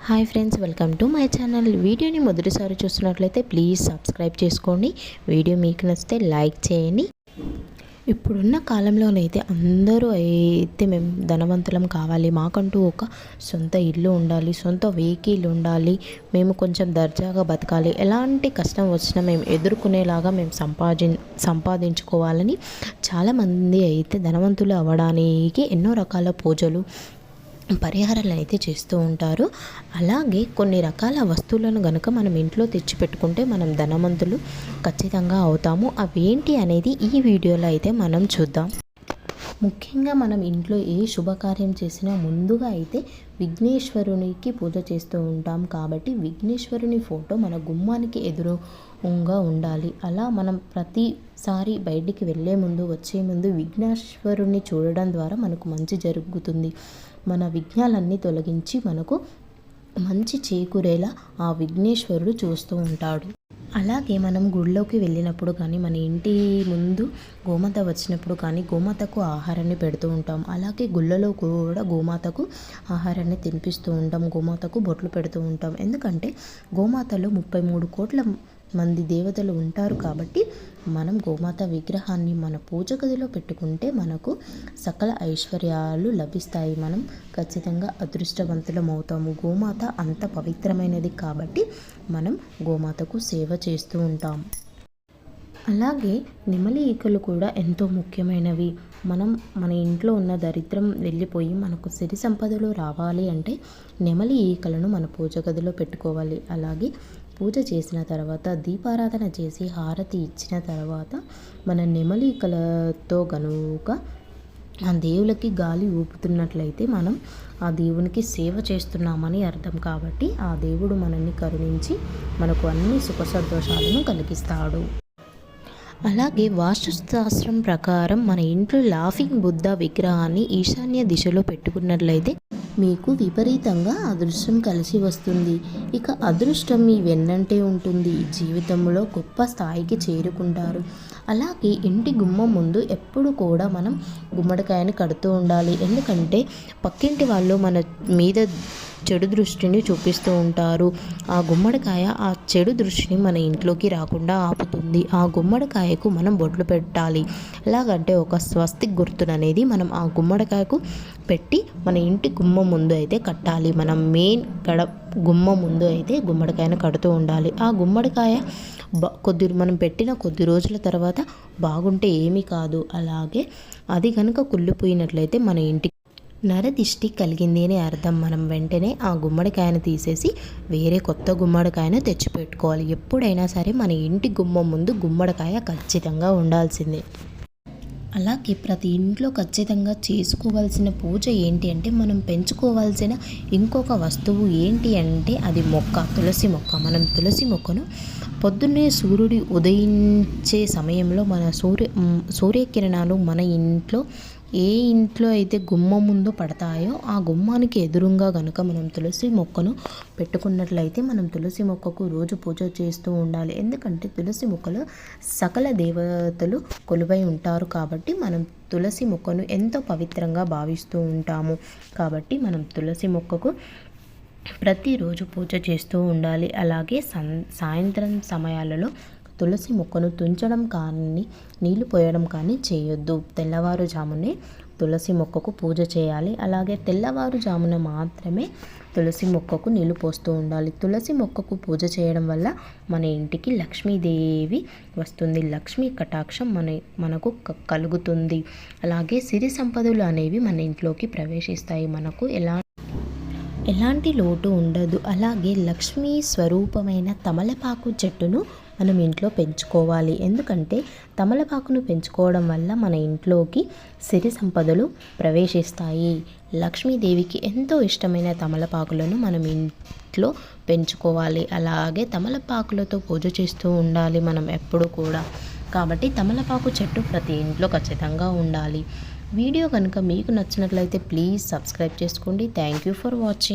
Hi friends, welcome to my channel. వీడియోని మొదటిసారి చూస్తున్నట్లయితే ప్లీజ్ సబ్స్క్రైబ్ చేసుకోండి. వీడియో మీకు నచ్చితే లైక్ చేయండి. ఇప్పుడున్న కాలంలోనైతే అందరూ అయితే మేము ధనవంతులం కావాలి, మాకంటూ ఒక సొంత ఇల్లు ఉండాలి, సొంత వెహికల్ ఉండాలి, మేము కొంచెం దర్జాగా బతకాలి, ఎలాంటి కష్టం వచ్చినా మేము ఎదుర్కొనేలాగా మేము సంపాదించుకోవాలని చాలామంది అయితే ధనవంతులు అవ్వడానికి ఎన్నో రకాల పూజలు పరిహారాలు అయితే చేస్తూ ఉంటారు. అలాగే కొన్ని రకాల వస్తువులను కనుక మనం ఇంట్లో తెచ్చిపెట్టుకుంటే మనం ధనవంతులు ఖచ్చితంగా అవుతాము. అవేంటి అనేది ఈ వీడియోలో అయితే మనం చూద్దాం. ముఖ్యంగా మనం ఇంట్లో ఏ శుభకార్యం చేసినా ముందుగా అయితే విఘ్నేశ్వరునికి పూజ చేస్తూ ఉంటాం. కాబట్టి విఘ్నేశ్వరుని ఫోటో మన గుమ్మానికి ఎదురుగా ఉండాలి. అలా మనం ప్రతిసారి బయటికి వెళ్ళే ముందు వచ్చే ముందు విఘ్నేశ్వరుని చూడడం ద్వారా మనకు మంచి జరుగుతుంది. మన విఘ్నాలన్నీ తొలగించి మనకు మంచి చేకూరేలా ఆ విఘ్నేశ్వరుడు చూస్తూ ఉంటాడు. అలాగే మనం గుడిలోకి వెళ్ళినప్పుడు కానీ, మన ఇంటి ముందు గోమాత వచ్చినప్పుడు కానీ గోమాతకు ఆహారాన్ని పెడుతూ ఉంటాం. అలాగే గుళ్ళలో కూడా గోమాతకు ఆహారాన్ని తినిపిస్తూ ఉంటాం, గోమాతకు బొట్లు పెడుతూ ఉంటాం. ఎందుకంటే గోమాతలో 33 కోట్ల మంది దేవతలు ఉంటారు. కాబట్టి మనం గోమాత విగ్రహాన్ని మన పూజ గదిలో పెట్టుకుంటే మనకు సకల ఐశ్వర్యాలు లభిస్తాయి. మనం ఖచ్చితంగా అదృష్టవంతులం అవుతాము. గోమాత అంత పవిత్రమైనది కాబట్టి మనం గోమాతకు సేవ చేస్తూ ఉంటాం. అలాగే నెమలి ఈకలు కూడా ఎంతో ముఖ్యమైనవి. మన ఇంట్లో ఉన్న దరిద్రం వెళ్ళిపోయి మనకు సిరి సంపదలు రావాలి అంటే నెమలి ఈకలను మన పూజ గదిలో పెట్టుకోవాలి. అలాగే పూజ చేసిన తర్వాత దీపారాధన చేసి హారతి ఇచ్చిన తర్వాత మన నెమలి ఈకలతో గనుక ఆ దేవులకి గాలి ఊపుతున్నట్లయితే మనం ఆ దేవునికి సేవ చేస్తున్నామని అర్థం. కాబట్టి ఆ దేవుడు మనల్ని కరుణించి మనకు అన్ని సుఖ సంతోషాలను కలిగిస్తాడు. అలాగే వాస్తుశాస్త్రం ప్రకారం మన ఇంట్లో లాఫింగ్ బుద్ధ విగ్రహాన్ని ఈశాన్య దిశలో పెట్టుకున్నట్లయితే మీకు విపరీతంగా అదృష్టం కలిసి వస్తుంది. ఇక అదృష్టం మీ వెన్నంటే ఉంటుంది. జీవితంలో గొప్ప స్థాయికి చేరుకుంటారు. అలాగే ఇంటి గుమ్మం ముందు ఎప్పుడు కూడా మనం గుమ్మడికాయని కడుతూ ఉండాలి. ఎందుకంటే పక్కింటి వాళ్ళు మన మీద చెడు దృష్టిని చూపిస్తూ ఉంటారు. ఆ గుమ్మడికాయ ఆ చెడు దృష్టిని మన ఇంట్లోకి రాకుండా ఆపుతుంది. ఆ గుమ్మడికాయకు మనం బొట్లు పెట్టాలి. ఎలాగంటే ఒక స్వస్తిక్ గుర్తుననేది మనం ఆ గుమ్మడికాయకు పెట్టి మన ఇంటి గుమ్మం ముందు అయితే కట్టాలి. మనం మెయిన్ గుమ్మం ముందు అయితే గుమ్మడికాయను కడుతూ ఉండాలి. ఆ గుమ్మడికాయ మనం పెట్టిన కొద్ది రోజుల తర్వాత బాగుంటే ఏమీ కాదు. అలాగే అది కనుక కుళ్ళిపోయినట్లయితే మన ఇంటికి నరదిష్టి కలిగింది అని అర్థం. మనం వెంటనే ఆ గుమ్మడికాయను తీసేసి వేరే కొత్త గుమ్మడికాయను తెచ్చిపెట్టుకోవాలి. ఎప్పుడైనా సరే మన ఇంటి గుమ్మం ముందు గుమ్మడికాయ ఖచ్చితంగా ఉండాల్సిందే. అలాగే ప్రతి ఇంట్లో ఖచ్చితంగా చేసుకోవాల్సిన పూజ ఏంటి అంటే మనం పెంచుకోవాల్సిన ఇంకొక వస్తువు ఏంటి అంటే అది మొక్క, తులసి మొక్క. మనం తులసి మొక్కను పొద్దున్నే సూర్యుడు ఉదయించే సమయంలో మన సూర్యకిరణాలు మన ఇంట్లో అయితే గుమ్మం ముందు పడతాయో ఆ గుమ్మానికి ఎదురుగా కనుక మనం తులసి మొక్కను పెట్టుకున్నట్లయితే మనం తులసి మొక్కకు రోజు పూజ చేస్తూ ఉండాలి. ఎందుకంటే తులసి మొక్కలో సకల దేవతలు కొలువై ఉంటారు. కాబట్టి మనం తులసి మొక్కను ఎంతో పవిత్రంగా భావిస్తూ ఉంటాము. కాబట్టి మనం తులసి మొక్కకు ప్రతిరోజు పూజ చేస్తూ ఉండాలి. అలాగే సాయంత్రం సమయాలలో తులసి మొక్కను తుంచడం కానీ నీళ్లు పోయడం కానీ చేయొద్దు. తెల్లవారుజామునే తులసి మొక్కకు పూజ చేయాలి. అలాగే తెల్లవారుజామున మాత్రమే తులసి మొక్కకు నీళ్లు పోస్తూ ఉండాలి. తులసి మొక్కకు పూజ చేయడం వల్ల మన ఇంటికి లక్ష్మీదేవి వస్తుంది. లక్ష్మీ కటాక్షం మనకు కలుగుతుంది. అలాగే సిరి సంపదలు అనేవి మన ఇంట్లోకి ప్రవేశిస్తాయి. మనకు ఎలాంటి లోటు ఉండదు. అలాగే లక్ష్మీ స్వరూపమైన తమలపాకు చెట్టును మనం ఇంట్లో పెంచుకోవాలి. ఎందుకంటే తమలపాకును పెంచుకోవడం వల్ల మన ఇంట్లోకి సిరి సంపదలు ప్రవేశిస్తాయి. లక్ష్మీదేవికి ఎంతో ఇష్టమైన తమలపాకులను మనం ఇంట్లో పెంచుకోవాలి. అలాగే తమలపాకులతో పూజ చేస్తూ ఉండాలి మనం ఎప్పుడు కూడా. కాబట్టి తమలపాకు చెట్టు ప్రతి ఇంట్లో ఖచ్చితంగా ఉండాలి. వీడియో కనుక మీకు నచ్చినట్లయితే ప్లీజ్ సబ్స్క్రైబ్ చేసుకోండి. Thank you for watching.